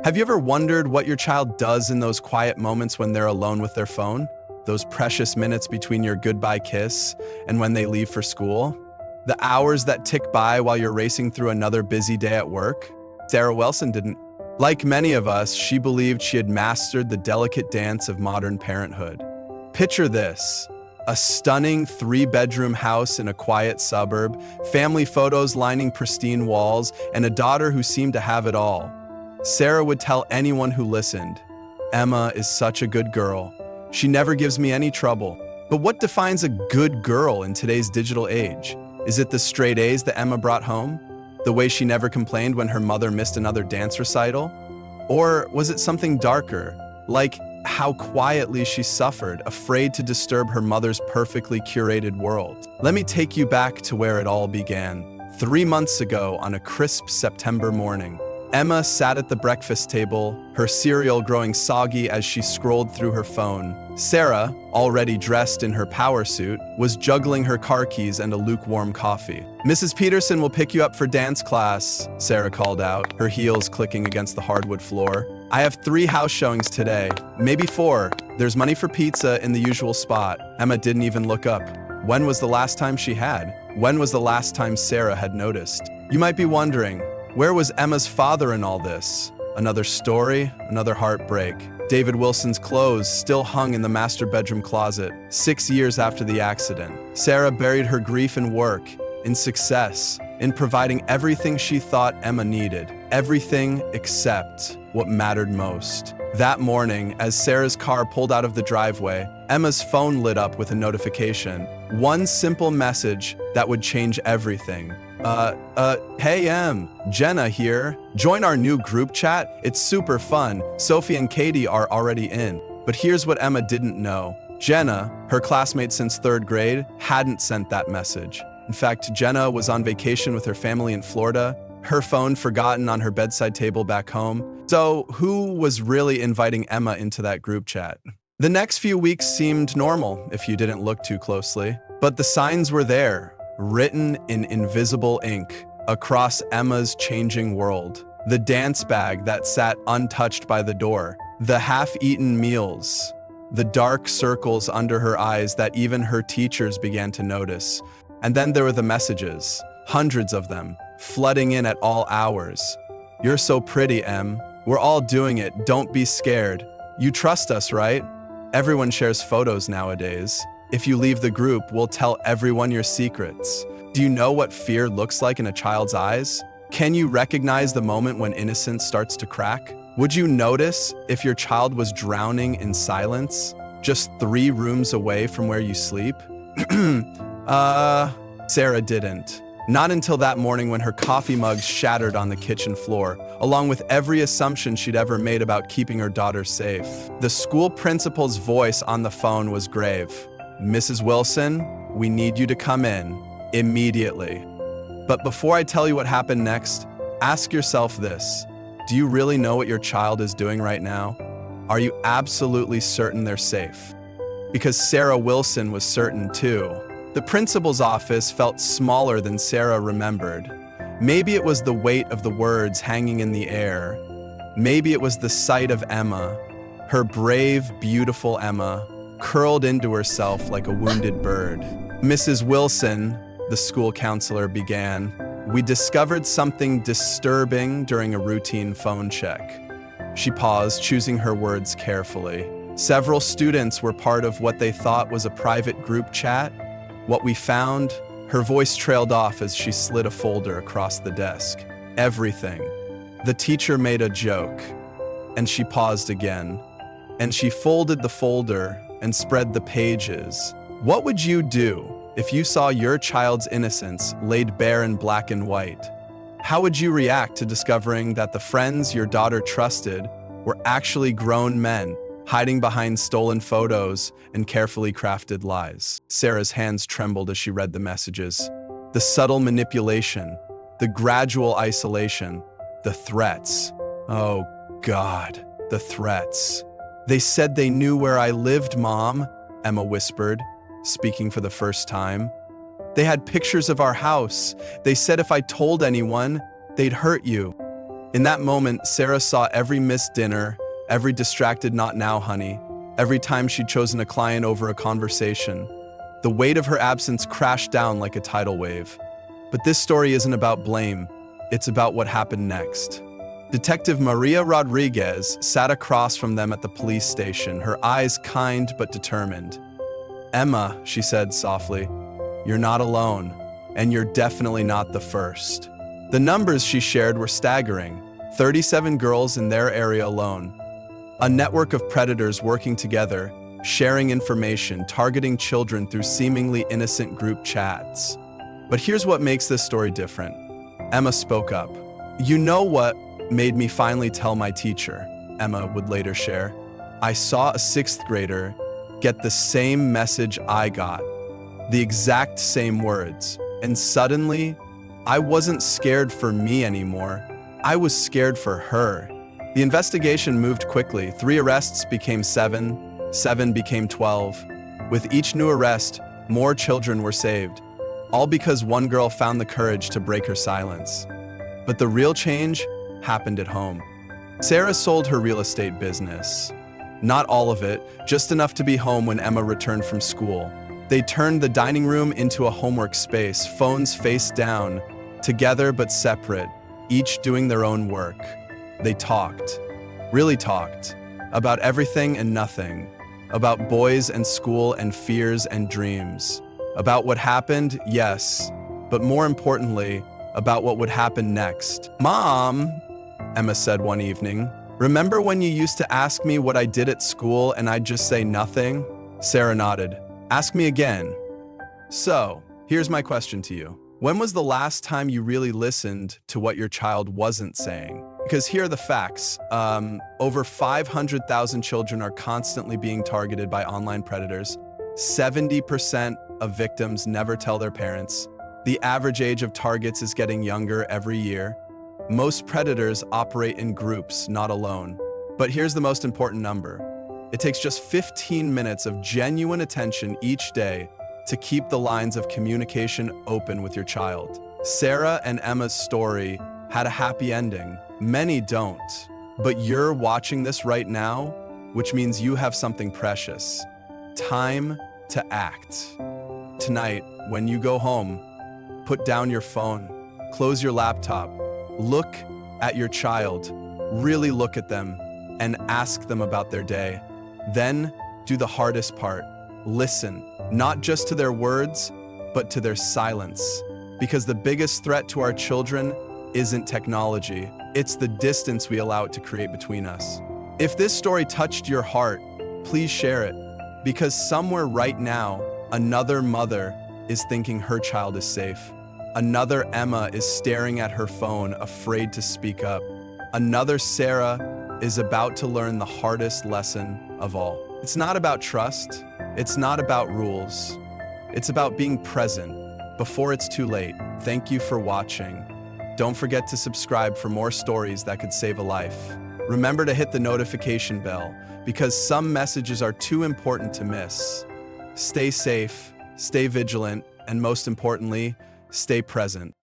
Have you ever wondered what your child does in those quiet moments when they're alone with their phone? Those precious minutes between your goodbye kiss and when they leave for school? The hours that tick by while you're racing through another busy day at work? Sarah Wilson didn't. Like many of us, she believed she had mastered the delicate dance of modern parenthood. Picture this: a stunning three-bedroom house in a quiet suburb, family photos lining pristine walls, and a daughter who seemed to have it all. Sarah would tell anyone who listened, "Emma is such a good girl. She never gives me any trouble." But what defines a good girl in today's digital age? Is it the straight A's that Emma brought home? The way she never complained when her mother missed another dance recital? Or was it something darker, like how quietly she suffered, afraid to disturb her mother's perfectly curated world? Let me take you back to where it all began. 3 months ago, on a crisp September morning, Emma sat at the breakfast table, her cereal growing soggy as she scrolled through her phone. Sarah, already dressed in her power suit, was juggling her car keys and a lukewarm coffee. "Mrs. Peterson will pick you up for dance class," Sarah called out, her heels clicking against the hardwood floor. "I have 3 house showings today, maybe 4. There's money for pizza in the usual spot." Emma didn't even look up. When was the last time she had? When was the last time Sarah had noticed? You might be wondering, where was Emma's father in all this? Another story, another heartbreak. David Wilson's clothes still hung in the master bedroom closet, 6 years after the accident. Sarah buried her grief in work, in success, in providing everything she thought Emma needed. Everything except what mattered most. That morning, as Sarah's car pulled out of the driveway, Emma's phone lit up with a notification. One simple message that would change everything. Hey Em, Jenna here. Join our new group chat. It's super fun. Sophie and Katie are already in. But here's what Emma didn't know. Jenna, her classmate since 3rd grade, hadn't sent that message. In fact, Jenna was on vacation with her family in Florida, her phone forgotten on her bedside table back home. So who was really inviting Emma into that group chat? The next few weeks seemed normal if you didn't look too closely. But the signs were there, written in invisible ink across Emma's changing world. The dance bag that sat untouched by the door, the half-eaten meals, the dark circles under her eyes that even her teachers began to notice. And then there were the messages, hundreds of them, flooding in at all hours. "You're so pretty, Em. We're all doing it. Don't be scared. You trust us, right?" Everyone shares photos nowadays. "If you leave the group, we'll tell everyone your secrets." Do you know what fear looks like in a child's eyes? Can you recognize the moment when innocence starts to crack? Would you notice if your child was drowning in silence, just 3 rooms away from where you sleep? Sarah didn't. Not until that morning when her coffee mug shattered on the kitchen floor, along with every assumption she'd ever made about keeping her daughter safe. The school principal's voice on the phone was grave. "Mrs. Wilson, we need you to come in, immediately." But before I tell you what happened next, ask yourself this. Do you really know what your child is doing right now? Are you absolutely certain they're safe? Because Sarah Wilson was certain too. The principal's office felt smaller than Sarah remembered. Maybe it was the weight of the words hanging in the air. Maybe it was the sight of Emma, her brave, beautiful Emma, curled into herself like a wounded bird. "Mrs. Wilson," the school counselor began, "we discovered something disturbing during a routine phone check." She paused, choosing her words carefully. "Several students were part of what they thought was a private group chat. What we found," her voice trailed off as she slid a folder across the desk. "Everything. The teacher made a joke." And she paused again. And she folded the folder and spread the pages. What would you do if you saw your child's innocence laid bare in black and white? How would you react to discovering that the friends your daughter trusted were actually grown men, hiding behind stolen photos and carefully crafted lies? Sarah's hands trembled as she read the messages. The subtle manipulation, the gradual isolation, the threats. Oh God, the threats. "They said they knew where I lived, Mom," Emma whispered, speaking for the first time. "They had pictures of our house. They said if I told anyone, they'd hurt you." In that moment, Sarah saw every missed dinner, every distracted "not now, honey," every time she'd chosen a client over a conversation. The weight of her absence crashed down like a tidal wave. But this story isn't about blame, it's about what happened next. Detective Maria Rodriguez sat across from them at the police station, her eyes kind but determined. "Emma," she said softly, "you're not alone, and you're definitely not the first." The numbers she shared were staggering: 37 girls in their area alone. A network of predators working together, sharing information, targeting children through seemingly innocent group chats. But here's what makes this story different. Emma spoke up. "You know what made me finally tell my teacher," Emma would later share. "I saw a 6th grader get the same message I got, the exact same words, and suddenly, I wasn't scared for me anymore. I was scared for her." The investigation moved quickly. 3 arrests became 7, 7 became 12. With each new arrest, more children were saved, all because one girl found the courage to break her silence. But the real change happened at home. Sarah sold her real estate business. Not all of it, just enough to be home when Emma returned from school. They turned the dining room into a homework space, phones face down, together but separate, each doing their own work. They talked, really talked, about everything and nothing, about boys and school and fears and dreams, about what happened, yes, but more importantly, about what would happen next. "Mom," Emma said one evening, "remember when you used to ask me what I did at school and I'd just say nothing?" Sarah nodded. "Ask me again." So, here's my question to you. When was the last time you really listened to what your child wasn't saying? Because here are the facts. Over 500,000 children are constantly being targeted by online predators. 70% of victims never tell their parents. The average age of targets is getting younger every year. Most predators operate in groups, not alone. But here's the most important number. It takes just 15 minutes of genuine attention each day to keep the lines of communication open with your child. Sarah and Emma's story had a happy ending. Many don't. But you're watching this right now, which means you have something precious. Time to act. Tonight, when you go home, put down your phone, close your laptop, look at your child, really look at them, and ask them about their day. Then, do the hardest part. Listen, not just to their words, but to their silence. Because the biggest threat to our children isn't technology, it's the distance we allow it to create between us. If this story touched your heart, please share it. Because somewhere right now, another mother is thinking her child is safe. Another Emma is staring at her phone, afraid to speak up. Another Sarah is about to learn the hardest lesson of all. It's not about trust. It's not about rules. It's about being present before it's too late. Thank you for watching. Don't forget to subscribe for more stories that could save a life. Remember to hit the notification bell because some messages are too important to miss. Stay safe, stay vigilant, and most importantly, stay present.